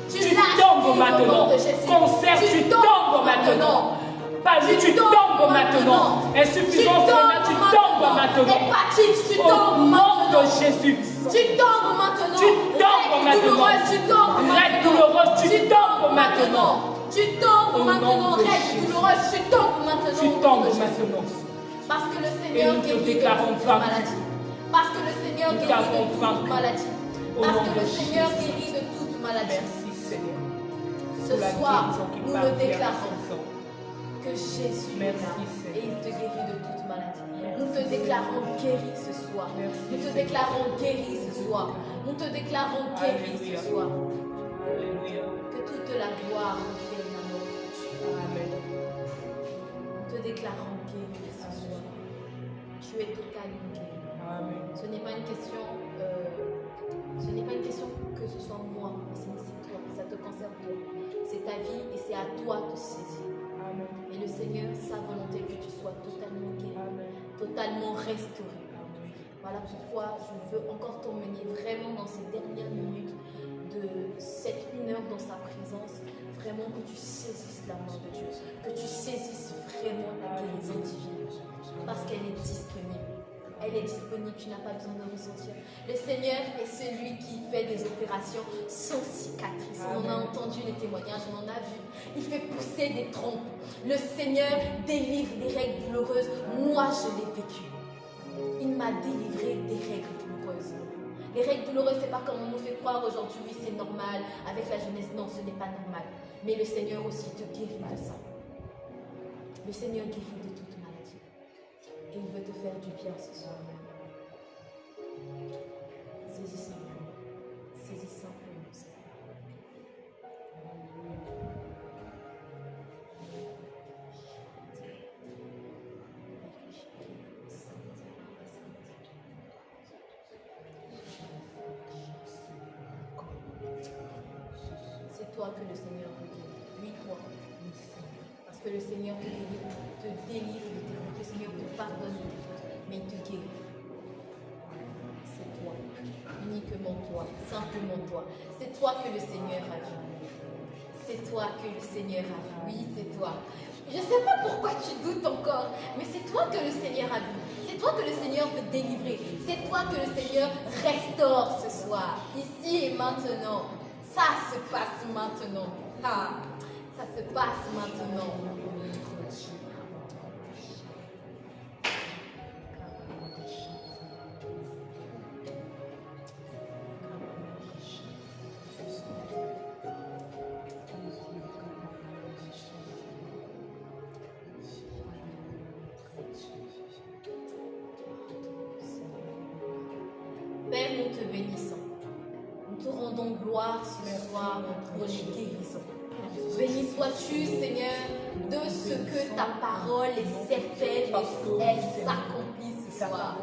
Tu tombes maintenant. Concert, tu tombes maintenant. Pas tu tombes maintenant. Insuffisance, tu tombes maintenant. Hépatite, tu Au tombes nom maintenant. de Jésus. Tu tombes maintenant. Tu tombes maintenant. Tu tombes Règle douloureuse, tu tombes maintenant. Tu tombes maintenant. Règle douloureuse, tu tombes maintenant. Tu tombes maintenant. Parce que le Seigneur guérit de toute maladie. Parce que le Seigneur guérit de toute maladie. Parce que le Seigneur guérit de toute maladie. Merci Seigneur. Ce soir, nous le déclarons que Jésus est là Merci, et il te guérit de toute maladie. Nous te déclarons guéri ce soir. Nous te déclarons guéri ce soir. Nous te déclarons guéri ce soir. Alléluia. Que toute la gloire revienne à notre Dieu. Amen. Nous te déclarons guéri ce soir. Tu es totalement guéri. Amen. Ce n'est pas une question, que ce soit moi, mais c'est toi, ça te concerne toi. C'est ta vie et c'est à toi de saisir. Amen. Et le Seigneur, sa volonté que tu sois totalement guéri, Amen. totalement restauré. Voilà pourquoi je veux encore t'emmener vraiment dans ces dernières minutes de cette 1 heure dans sa présence, vraiment que tu saisisses la main de Dieu, que tu saisisses vraiment la guérison divine, parce qu'elle est disponible. Elle est disponible, tu n'as pas besoin de ressentir. Le Seigneur est celui qui fait des opérations sans cicatrices. On a entendu les témoignages, on en a vu. Il fait pousser des trompes. Le Seigneur délivre des règles douloureuses. Moi, je l'ai vécu. Il m'a délivré des règles douloureuses. Les règles douloureuses, ce n'est pas comme on nous fait croire aujourd'hui, oui, c'est normal. Avec la jeunesse, non, ce n'est pas normal. Mais le Seigneur aussi te guérit de ça. Le Seigneur guérit de toute maladie. Et il veut te faire du bien ce soir. Saisis simplement. Saisis simplement. C'est toi que le Seigneur veut guérir. Oui, toi. Parce que le Seigneur te délivre de tes fautes. Le Seigneur te pardonne de tes fautes, mais il te guérit. C'est toi, uniquement toi, simplement toi. C'est toi que le Seigneur a vu. C'est toi que le Seigneur a vu. Oui, c'est toi. Je ne sais pas pourquoi tu doutes encore, mais c'est toi que le Seigneur a vu. C'est toi que le Seigneur veut délivrer. C'est toi que le Seigneur restaure ce soir, ici et maintenant. Ça se passe maintenant. Ah, ça se passe maintenant. Père, nous te bénissons. Nous te rendons gloire ce soir pour les guérisons. Béni sois-tu, Seigneur, de ce que ta parole est certaine et elle s'accomplit ce soir.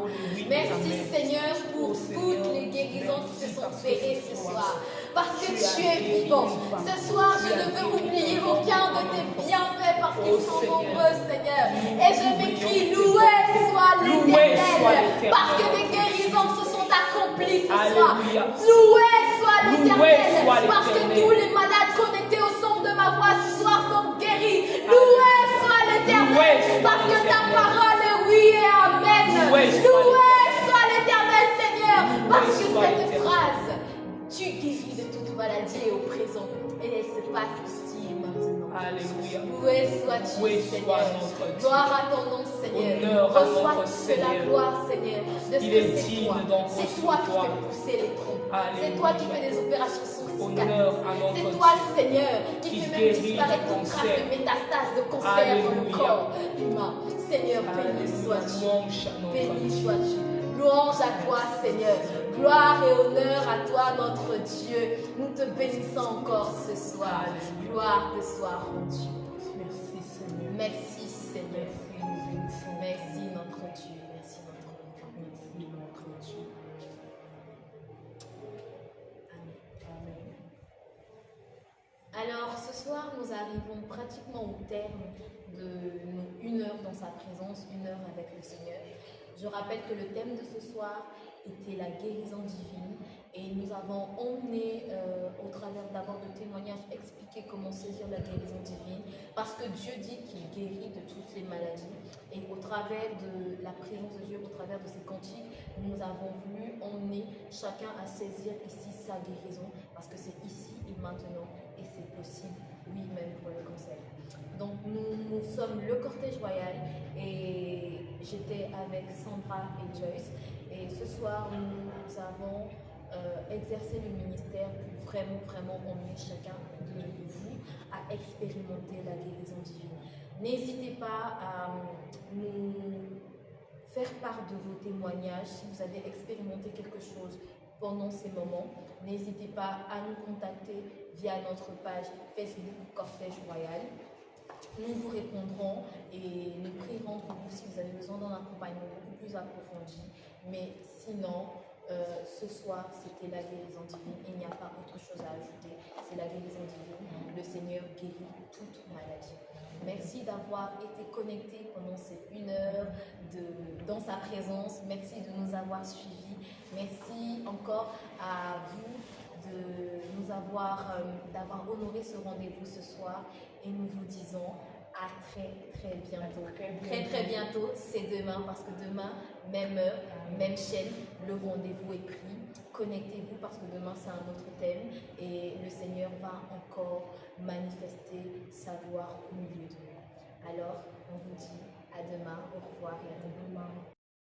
Merci, Seigneur, pour toutes les guérisons qui se sont opérées ce soir. Parce que tu es vivant. Ce soir, je ne veux oublier aucun de tes bienfaits parce qu'ils sont nombreux, Seigneur. Et je m'écris, loué soit l'Éternel. Parce que des guérisons se sont accomplies ce soir. Loué soit l'Éternel. Parce que tous les malades connectés au son de ma voix ce soir sont guéris. Loué soit l'Éternel. Parce que ta parole est oui et amen. Loué soit l'Éternel, Seigneur. Parce que cette phrase, tu guéris de toute maladie et au présent. Et elle se passe ici et maintenant. Alléluia. Loué sois-tu, Loué Seigneur. soit notre Dieu. Gloire à ton nom, Seigneur. Honneur à Reçois notre toute Seigneur. la gloire, Seigneur, de ce Il que est c'est digne toi. d'en C'est toi qui recevoir. fais pousser les troncs. C'est Alléluia. toi qui fais des opérations sans Honneur cicatrices. à notre C'est toi, Dieu. Seigneur, qui Qui fait même guérit disparaître le toute trace cancer. de métastases, de cancer dans le Alléluia. corps humain. Seigneur, béni Alléluia. sois-tu. Louange à notre Béni Dieu. sois-tu. Louange à toi, Seigneur. Gloire et honneur à toi, notre Dieu. Nous te bénissons encore ce soir. Alléluia. Gloire te soit rendue. Merci Seigneur. Merci, Seigneur. Merci, nous bénissons. Merci, notre Dieu. Merci, notre Dieu. Merci notre Dieu. Amen. Amen. Alors, ce soir, nous arrivons pratiquement au terme de nos 1 heure dans sa présence, 1 heure avec le Seigneur. Je rappelle que le thème de ce soir était la guérison divine et nous avons emmené au travers d'abord de témoignages expliqué comment saisir la guérison divine parce que Dieu dit qu'il guérit de toutes les maladies et au travers de la présence de Dieu, au travers de ses cantiques, nous avons voulu emmener chacun à saisir ici sa guérison parce que c'est ici et maintenant et c'est possible, oui, même pour le cancer. Donc nous sommes le cortège royal et j'étais avec Sandra et Joyce et ce soir nous avons exercé le ministère pour vraiment emmener chacun de vous à expérimenter la guérison divine. N'hésitez pas à nous faire part de vos témoignages si vous avez expérimenté quelque chose pendant ces moments. N'hésitez pas à nous contacter via notre page Facebook Cortège Royal. Nous vous répondrons et nous prierons pour vous si vous avez besoin d'un accompagnement beaucoup plus approfondi. Mais sinon, ce soir, c'était la guérison divine. Il n'y a pas autre chose à ajouter. C'est la guérison divine. Le Seigneur guérit toute maladie. Merci d'avoir été connectés pendant ces 1 heure dans sa présence. Merci de nous avoir suivis. Merci encore à vous d'avoir honoré ce rendez-vous ce soir et nous vous disons à très bientôt. Très bientôt, c'est demain parce que demain, même heure, même chaîne, le rendez-vous est pris. Connectez-vous parce que demain c'est un autre thème et le Seigneur va encore manifester sa gloire au milieu de nous. Alors, on vous dit à demain, au revoir et à demain.